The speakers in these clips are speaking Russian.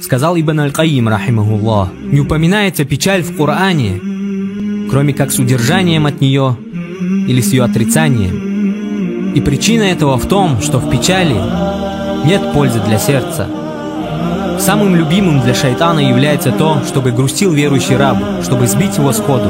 Сказал Ибн Аль-Кайим, рахимахуллах, не упоминается печаль в Коране, кроме как с удержанием от нее или с ее отрицанием. И причина этого в том, что в печали нет пользы для сердца. Самым любимым для шайтана является то, чтобы грустил верующий раб, чтобы сбить его с ходу.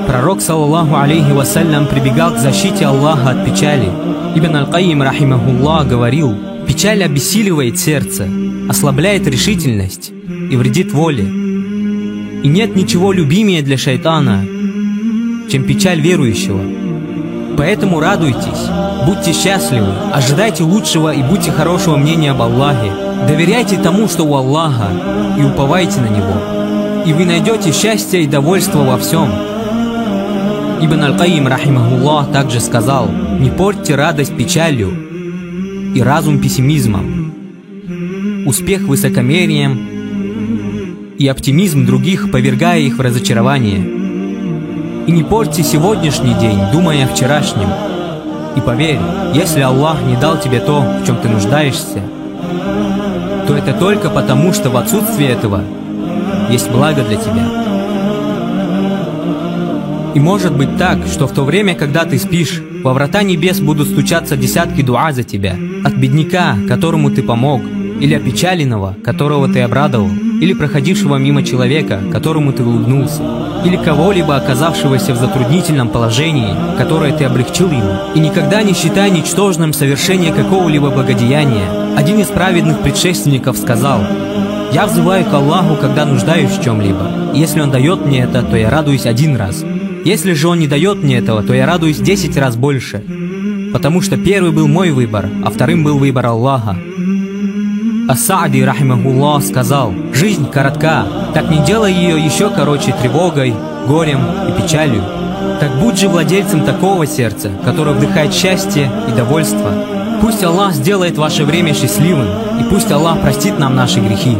Пророк, саллаллаху алейхи вассалям, прибегал к защите Аллаха от печали. Ибн Аль-Кайим, рахимахуллах, говорил: печаль обессиливает сердце, ослабляет решительность и вредит воле. И нет ничего любимее для шайтана, чем печаль верующего. Поэтому радуйтесь, будьте счастливы, ожидайте лучшего и будьте хорошего мнения об Аллахе. Доверяйте тому, что у Аллаха, и уповайте на Него. И вы найдете счастье и довольство во всем. Ибн Аль-Кайим, рахимахуллах, также сказал: не портьте радость печалью и разум пессимизмом, успех высокомерием и оптимизм других, повергая их в разочарование. И не портьте сегодняшний день, думая о вчерашнем. И поверь, если Аллах не дал тебе то, в чем ты нуждаешься, то это только потому, что в отсутствии этого есть благо для тебя. И может быть так, что в то время, когда ты спишь, во врата небес будут стучаться десятки дуа за тебя. От бедняка, которому ты помог, или опечаленного, которого ты обрадовал, или проходившего мимо человека, которому ты улыбнулся, или кого-либо, оказавшегося в затруднительном положении, которое ты облегчил ему. И никогда не считай ничтожным совершение какого-либо благодеяния. Один из праведных предшественников сказал: «Я взываю к Аллаху, когда нуждаюсь в чем-либо. Если Он дает мне это, то я радуюсь 1 раз. Если же Он не дает мне этого, то я радуюсь 10 раз больше. Потому что первый был мой выбор, а вторым был выбор Аллаха». Ас-Саади, рахимахуллах, сказал: «Жизнь коротка, так не делай ее еще короче тревогой, горем и печалью. Так будь же владельцем такого сердца, которое вдыхает счастье и довольство. Пусть Аллах сделает ваше время счастливым, и пусть Аллах простит нам наши грехи».